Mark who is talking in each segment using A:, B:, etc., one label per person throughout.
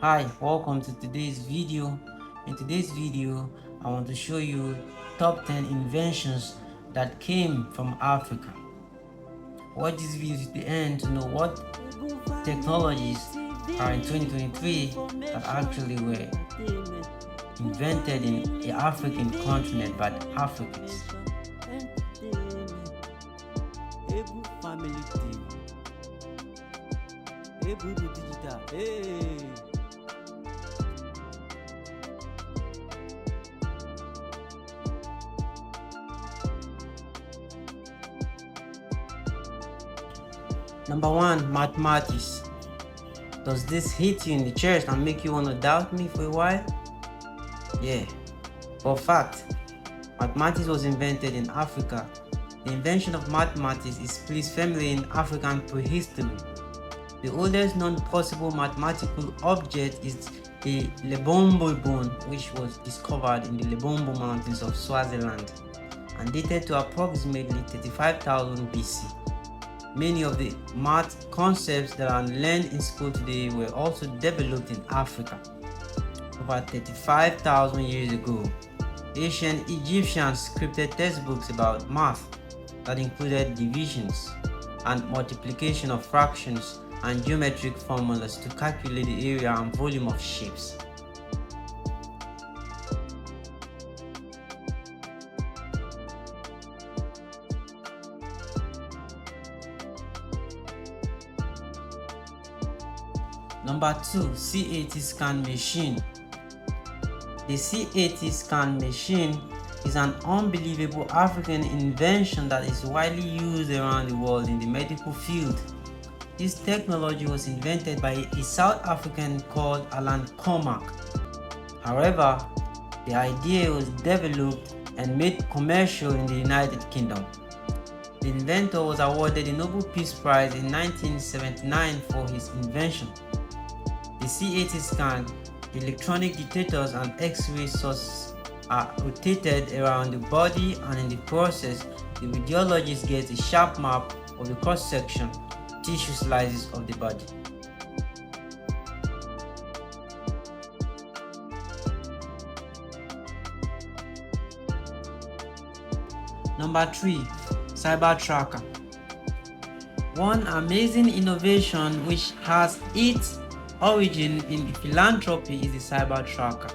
A: Hi, welcome to today's video. In today's video, I want to show you top 10 inventions that came from Africa. Watch this video to the end to know what technologies are in 2023 that actually were invented in the African continent by the Africans. Number 1, mathematics. Does this hit you in the chest and make you want to doubt me for a while? Yeah. For fact, mathematics was invented in Africa. The invention of mathematics is placed firmly in African prehistory. The oldest known possible mathematical object is the Lebombo bone, which was discovered in the Lebombo Mountains of Swaziland and dated to approximately 35,000 BC. Many of the math concepts that are learned in school today were also developed in Africa. Over 35,000 years ago, ancient Egyptians scripted textbooks about math that included divisions and multiplication of fractions and geometric formulas to calculate the area and volume of shapes. Number 2, C80 scan machine. The C80 scan machine is an unbelievable African invention that is widely used around the world in the medical field. This technology was invented by a South African called Alan Cormack. However, the idea was developed and made commercial in the United Kingdom. The inventor was awarded the Nobel Peace Prize in 1979 for his invention. The C80 scan, the electronic detectors and X-ray sources are rotated around the body, and in the process, the radiologist gets a sharp map of the cross-section tissue slices of the body. Number 3, Cyber Tracker. One amazing innovation which has its origin in philanthropy is the Cyber Tracker.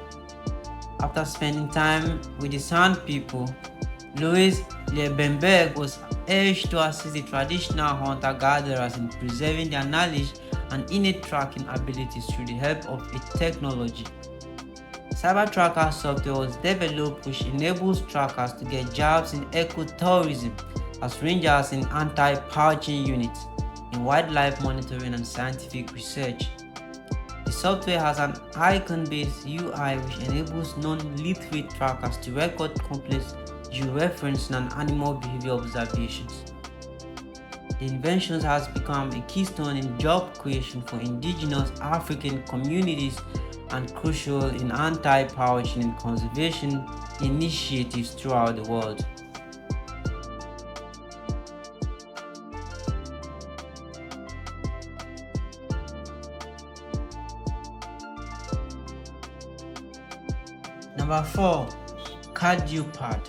A: After spending time with the Sand people, Louis Liebenberg was urged to assist the traditional hunter-gatherers in preserving their knowledge and innate tracking abilities through the help of a technology. Cyber Tracker software was developed which enables trackers to get jobs in ecotourism as rangers in anti-poaching units, in wildlife monitoring and scientific research. The software has an icon-based UI which enables non-literate trackers to record complex georeferencing and animal behavior observations. The invention has become a keystone in job creation for indigenous African communities and crucial in anti-poaching and conservation initiatives throughout the world. Number 4, CardioPad.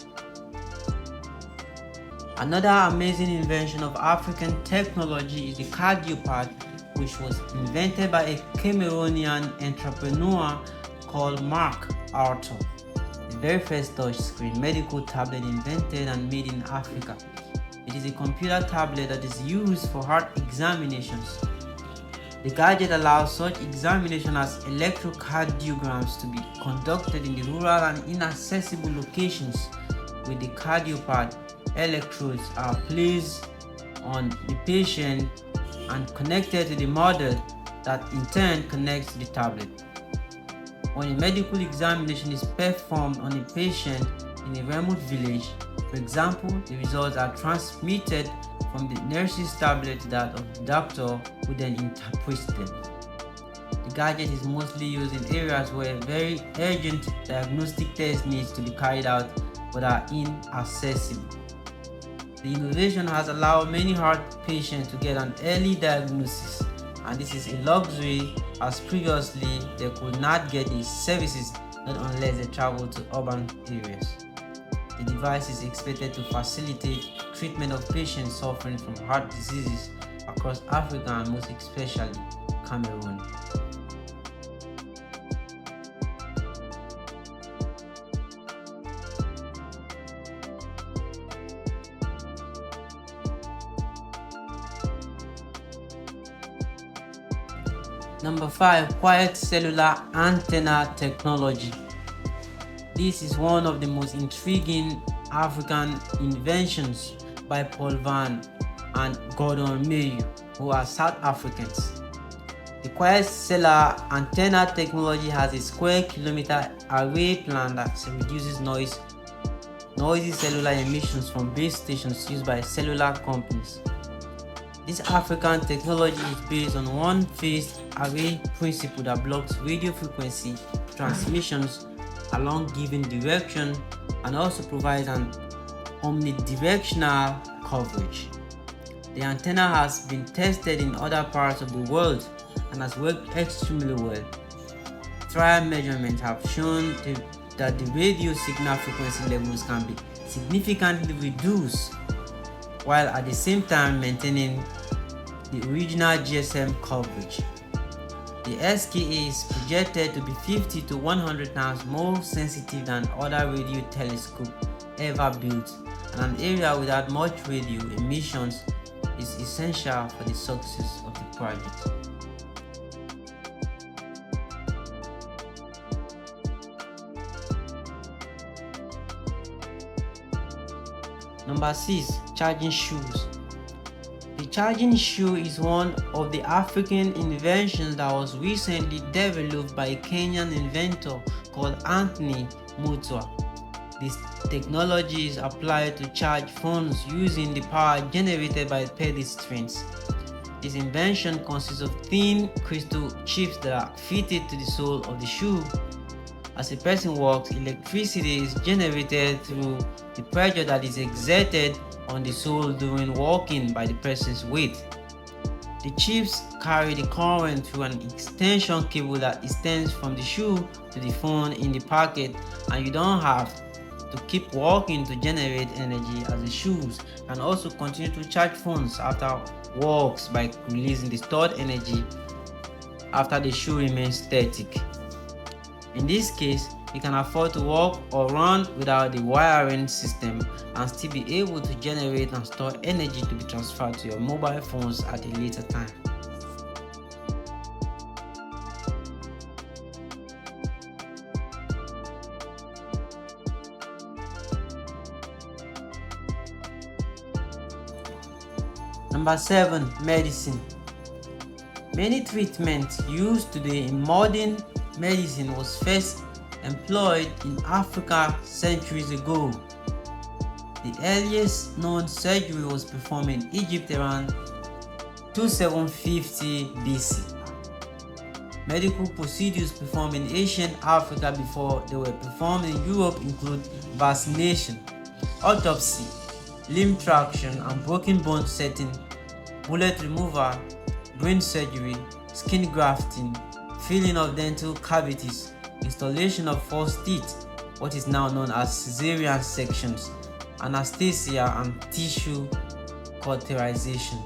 A: Another amazing invention of African technology is the CardioPad, which was invented by a Cameroonian entrepreneur called Mark Arthur. The very first touchscreen medical tablet invented and made in Africa. It is a computer tablet that is used for heart examinations. The gadget allows such examination as electrocardiograms to be conducted in the rural and inaccessible locations. With the CardioPad, electrodes are placed on the patient and connected to the model that in turn connects to the tablet. When a medical examination is performed on a patient in a remote village, for example, the results are transmitted from the nurse's tablet to that of the doctor, who then interprets them. The gadget is mostly used in areas where very urgent diagnostic tests need to be carried out but are inaccessible. The innovation has allowed many heart patients to get an early diagnosis, and this is a luxury as previously they could not get these services not unless they travel to urban areas. The device is expected to facilitate treatment of patients suffering from heart diseases across Africa and most especially Cameroon. Number 5. Quiet cellular antenna technology. This is one of the most intriguing African inventions by Paul Van and Gordon Mayo, who are South Africans. The quiet cellular antenna technology has a square kilometer array plan that reduces noisy cellular emissions from base stations used by cellular companies. This African technology is based on one-phase array principle that blocks radio frequency transmissions along given direction and also provides an omnidirectional coverage. The antenna has been tested in other parts of the world and has worked extremely well. Trial measurements have shown that the radio signal frequency levels can be significantly reduced while at the same time maintaining the original GSM coverage. The SKA is projected to be 50 to 100 times more sensitive than other radio telescopes ever built, and an area without much radio emissions is essential for the success of the project. Number 6. Charging shoes. The charging shoe is one of the African inventions that was recently developed by a Kenyan inventor called Anthony Mutua. This technology is applied to charge phones using the power generated by pedestrians. This invention consists of thin crystal chips that are fitted to the sole of the shoe. As a person walks, electricity is generated through the pressure that is exerted on the sole during walking by the person's weight. The chips carry the current through an extension cable that extends from the shoe to the phone in the pocket, and you don't have to keep walking to generate energy, as the shoes can also continue to charge phones after walks by releasing the stored energy after the shoe remains static. In this case, you can afford to walk or run without the wiring system and still be able to generate and store energy to be transferred to your mobile phones at a later time. Number 7. Medicine. Many treatments used today in modern medicine was first employed in Africa centuries ago. The earliest known surgery was performed in Egypt around 2750 BC. Medical procedures performed in ancient Africa before they were performed in Europe include vaccination, autopsy, limb traction and broken bone setting, bullet removal, brain surgery, skin grafting, filling of dental cavities, installation of false teeth, what is now known as cesarean sections, anesthesia and tissue cauterization.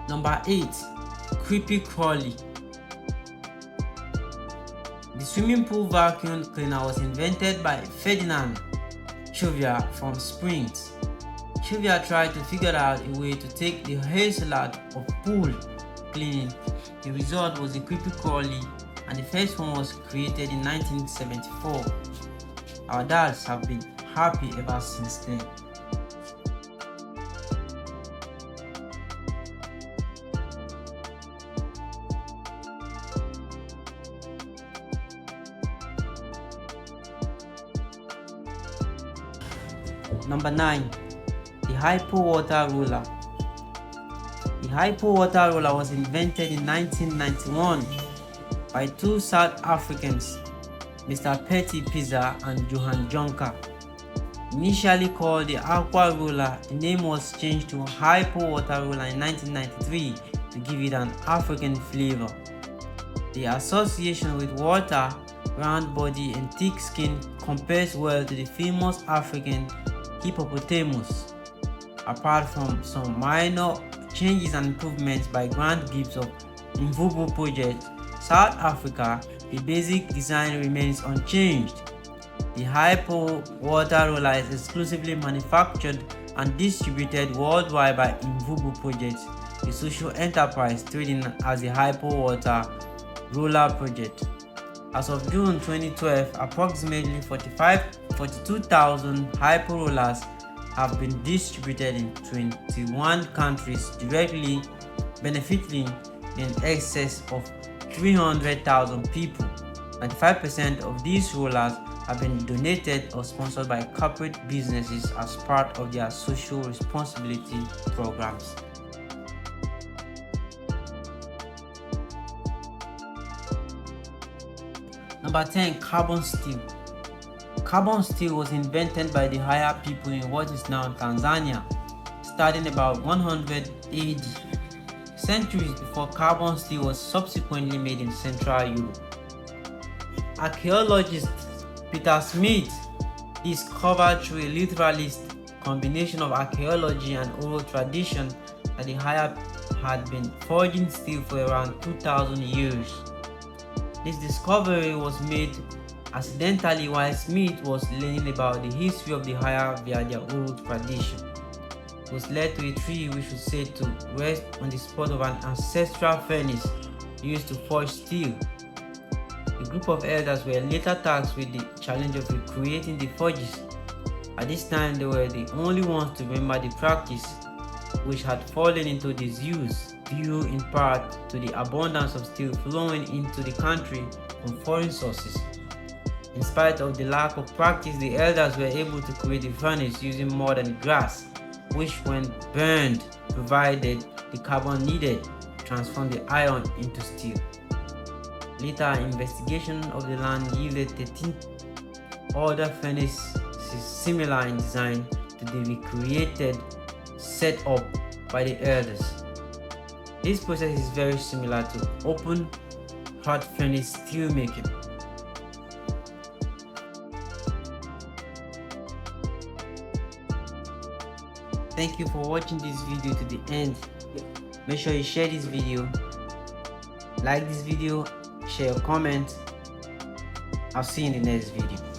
A: Number 8. Creepy crawly. The swimming pool vacuum cleaner was invented by Ferdinand Cuvier from Springs. Cuvier tried to figure out a way to take the hassle out of pool cleaning. The result was the creepy crawly, and the first one was created in 1974. Our dads have been happy ever since then. Number 9. The Hypo Water Roller. The Hypo Water Roller was invented in 1991 by two South Africans, Mr. Petty Pizza, and Johan Jonker. Initially called the Aqua Roller, the name was changed to Hypo Water Roller in 1993 to give it an African flavor. The association with water, round body and thick skin compares well to the famous African hippopotamus. Apart from some minor changes and improvements by Grant Gibbs of Mvubu Project, South Africa, the basic design remains unchanged. The Hypo Water Roller is exclusively manufactured and distributed worldwide by Mvubu Project, a social enterprise trading as the Hypo Water Roller Project. As of June 2012, approximately 42,000 Hypo Rollers have been distributed in 21 countries directly, benefiting in excess of 300,000 people. 95% of these rollers have been donated or sponsored by corporate businesses as part of their social responsibility programs. Number 10. Carbon steel. Carbon steel was invented by the Haya people in what is now Tanzania, starting about 100 AD. Centuries before, carbon steel was subsequently made in Central Europe. Archaeologist Peter Smith discovered through a literalist combination of archaeology and oral tradition that the Haya had been forging steel for around 2,000 years. This discovery was made accidentally while Smith was learning about the history of the Haya via their oral tradition. It was led to a tree which was said to rest on the spot of an ancestral furnace used to forge steel. A group of elders were later tasked with the challenge of recreating the forges. At this time, they were the only ones to remember the practice, which had fallen into disuse due in part to the abundance of steel flowing into the country from foreign sources. In spite of the lack of practice, the elders were able to create a furnace using mud and grass, which when burned provided the carbon needed to transform the iron into steel. Later, investigation of the land yielded 13 other furnaces similar in design to the recreated set up by the elders. This process is very similar to open hot furnace steel making. Thank you for watching this video to the end. Make sure you share this video, like this video, share your comments. I'll see you in the next video.